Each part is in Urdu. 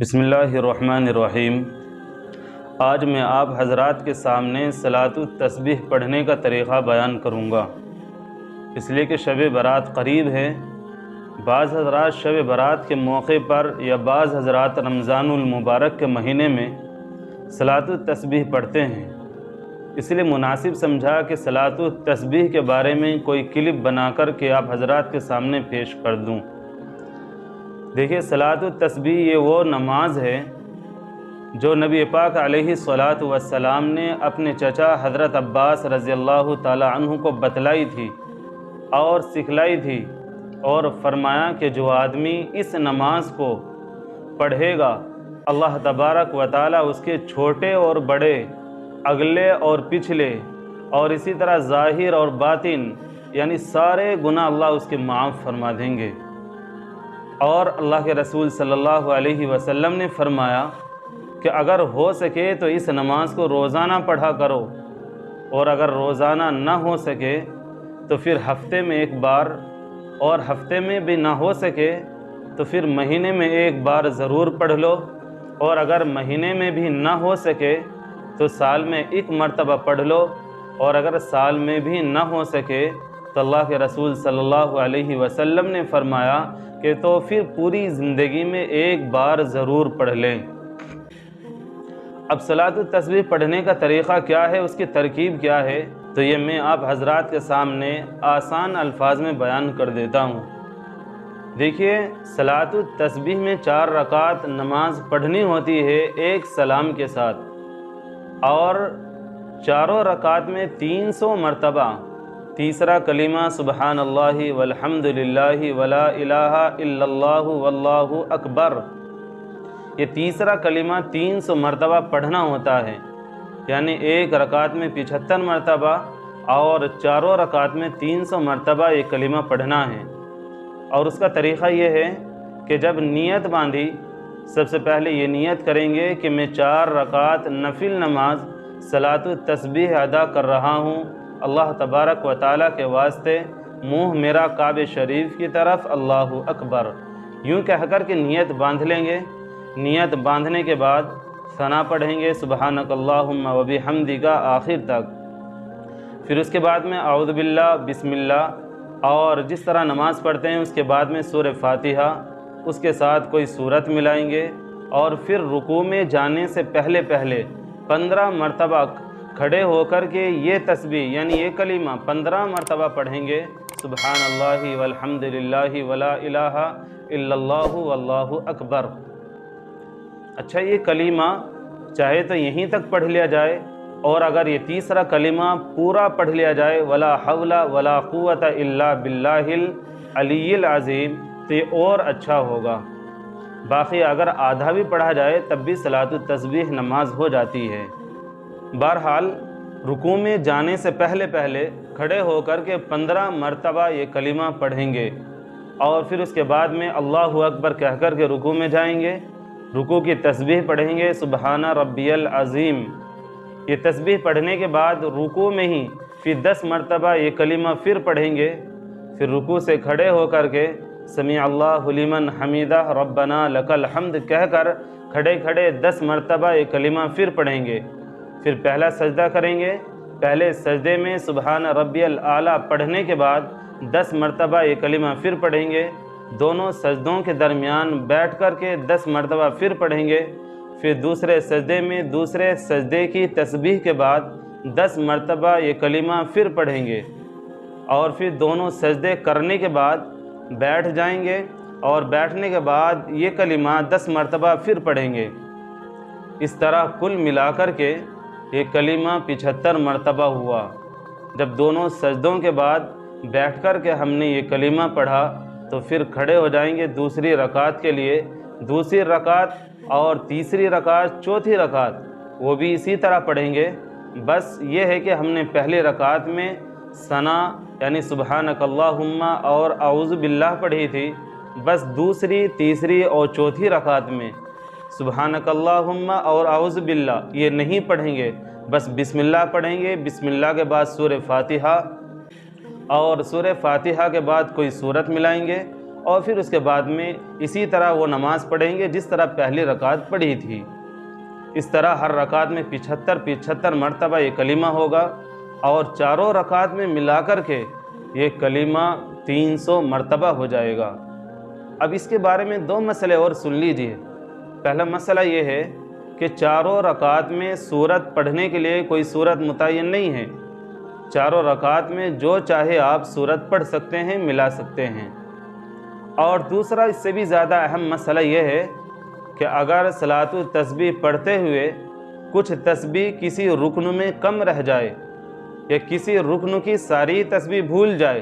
بسم اللہ الرحمن الرحیم۔ آج میں آپ حضرات کے سامنے صلاۃ التسبیح پڑھنے کا طریقہ بیان کروں گا، اس لیے کہ شب برات قریب ہے۔ بعض حضرات شب برات کے موقع پر یا بعض حضرات رمضان المبارک کے مہینے میں صلاۃ التسبیح پڑھتے ہیں، اس لیے مناسب سمجھا کہ صلاۃ التسبیح کے بارے میں کوئی کلپ بنا کر کے آپ حضرات کے سامنے پیش کر دوں۔ دیکھیے، صلاۃ التسبیح یہ وہ نماز ہے جو نبی پاک علیہ الصلاۃ والسلام نے اپنے چچا حضرت عباس رضی اللہ تعالی عنہ کو بتلائی تھی اور سکھلائی تھی، اور فرمایا کہ جو آدمی اس نماز کو پڑھے گا، اللہ تبارک و تعالی اس کے چھوٹے اور بڑے، اگلے اور پچھلے، اور اسی طرح ظاہر اور باطن، یعنی سارے گناہ اللہ اس کے معاف فرما دیں گے۔ اور اللہ کے رسول صلی اللہ علیہ وسلم نے فرمایا کہ اگر ہو سکے تو اس نماز کو روزانہ پڑھا کرو، اور اگر روزانہ نہ ہو سکے تو پھر ہفتے میں ایک بار، اور ہفتے میں بھی نہ ہو سکے تو پھر مہینے میں ایک بار ضرور پڑھ لو، اور اگر مہینے میں بھی نہ ہو سکے تو سال میں ایک مرتبہ پڑھ لو، اور اگر سال میں بھی نہ ہو سکے تو اللہ کے رسول صلی اللہ علیہ وسلم نے فرمایا کہ تو پھر پوری زندگی میں ایک بار ضرور پڑھ لیں۔ اب صلاۃ التسبیح پڑھنے کا طریقہ کیا ہے، اس کی ترکیب کیا ہے، تو یہ میں آپ حضرات کے سامنے آسان الفاظ میں بیان کر دیتا ہوں۔ دیکھیے، صلاۃ التسبیح میں 4 رکعت نماز پڑھنی ہوتی ہے ایک سلام کے ساتھ، اور چاروں رکعت میں 300 مرتبہ تیسرا کلمہ سبحان اللہ والحمد للہ ولا الہ الا اللہ واللہ اکبر، یہ تیسرا کلمہ 300 مرتبہ پڑھنا ہوتا ہے، یعنی ایک رکعت میں 75 مرتبہ اور چاروں رکعت میں 300 مرتبہ یہ کلمہ پڑھنا ہے۔ اور اس کا طریقہ یہ ہے کہ جب نیت باندھی، سب سے پہلے یہ نیت کریں گے کہ میں 4 رکعت نفل نماز صلاۃ التسبیح ادا کر رہا ہوں اللہ تبارک و تعالیٰ کے واسطے، منہ میرا کعبہ شریف کی طرف، اللہ اکبر، یوں کہہ کر کے نیت باندھ لیں گے۔ نیت باندھنے کے بعد ثنا پڑھیں گے سبحانک اللہم و بحمدک آخر تک، پھر اس کے بعد میں اعوذ باللہ، بسم اللہ، اور جس طرح نماز پڑھتے ہیں اس کے بعد میں سورہ فاتحہ، اس کے ساتھ کوئی سورت ملائیں گے، اور پھر رکوع میں جانے سے پہلے 15 مرتبہ کھڑے ہو کر کے یہ تسبیح یعنی یہ کلمہ 15 مرتبہ پڑھیں گے، سبحان اللہ والحمد للہ ولا الہ الا اللہ واللہ اکبر۔ اچھا، یہ کلمہ چاہے تو یہیں تک پڑھ لیا جائے، اور اگر یہ تیسرا کلمہ پورا پڑھ لیا جائے ولا حول ولا قوت الا باللہ العلی العظیم، تو یہ اور اچھا ہوگا۔ باقی اگر آدھا بھی پڑھا جائے تب بھی صلاۃ التسبیح نماز ہو جاتی ہے۔ بہرحال رکوع میں جانے سے پہلے کھڑے ہو کر کے 15 مرتبہ یہ کلمہ پڑھیں گے، اور پھر اس کے بعد میں اللہ اکبر کہہ کر کے رکوع میں جائیں گے، رکوع کی تسبیح پڑھیں گے سبحان ربی العظیم۔ یہ تسبیح پڑھنے کے بعد رکوع میں ہی پھر 10 مرتبہ یہ کلمہ پھر پڑھیں گے، پھر رکوع سے کھڑے ہو کر کے سمیع اللہ لمن حمیدہ ربنا لک الحمد کہہ کر کھڑے 10 مرتبہ یہ کلمہ پھر پڑھیں گے، پھر پہلا سجدہ کریں گے، پہلے سجدے میں سبحان ربی الاعلیٰ پڑھنے کے بعد 10 مرتبہ یہ کلمہ پھر پڑھیں گے، دونوں سجدوں کے درمیان بیٹھ کر کے 10 مرتبہ پھر پڑھیں گے، پھر دوسرے سجدے میں دوسرے سجدے کی تسبیح کے بعد 10 مرتبہ یہ کلمہ پھر پڑھیں گے، اور پھر دونوں سجدے کرنے کے بعد بیٹھ جائیں گے، اور بیٹھنے کے بعد یہ کلمہ 10 مرتبہ پھر پڑھیں گے۔ اس طرح کل ملا کر کے یہ کلمہ 75 مرتبہ ہوا۔ جب دونوں سجدوں کے بعد بیٹھ کر کے ہم نے یہ کلمہ پڑھا تو پھر کھڑے ہو جائیں گے دوسری رکعت کے لیے، دوسری رکعت اور تیسری رکعت، چوتھی رکعت وہ بھی اسی طرح پڑھیں گے۔ بس یہ ہے کہ ہم نے پہلی رکعت میں ثنا یعنی سبحانک اللہم اور اعوذ باللہ پڑھی تھی، بس دوسری، تیسری اور چوتھی رکعت میں سبحانک اللہم اور اعوذ باللہ یہ نہیں پڑھیں گے، بس بسم اللہ پڑھیں گے، بسم اللہ کے بعد سورہ فاتحہ، اور سورہ فاتحہ کے بعد کوئی سورت ملائیں گے، اور پھر اس کے بعد میں اسی طرح وہ نماز پڑھیں گے جس طرح پہلی رکعت پڑھی تھی۔ اس طرح ہر رکعت میں 75 مرتبہ یہ کلمہ ہوگا، اور چاروں رکعت میں ملا کر کے یہ کلمہ 300 مرتبہ ہو جائے گا۔ اب اس کے بارے میں 2 مسئلے اور سن لیجئے۔ پہلا مسئلہ یہ ہے کہ چاروں رکعت میں سورت پڑھنے کے لیے کوئی سورت متعین نہیں ہے، چاروں رکعت میں جو چاہے آپ سورت پڑھ سکتے ہیں، ملا سکتے ہیں۔ اور دوسرا اس سے بھی زیادہ اہم مسئلہ یہ ہے کہ اگر صلاۃ التسبیح پڑھتے ہوئے کچھ تسبیح کسی رکن میں کم رہ جائے یا کسی رکن کی ساری تسبیح بھول جائے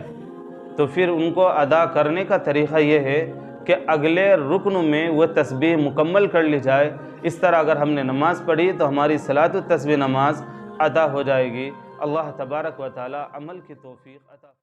تو پھر ان کو ادا کرنے کا طریقہ یہ ہے کہ اگلے رکن میں وہ تسبیح مکمل کر لی جائے۔ اس طرح اگر ہم نے نماز پڑھی تو ہماری صلاۃ التسبیح نماز ادا ہو جائے گی۔ اللہ تبارک و تعالی عمل کی توفیق عطا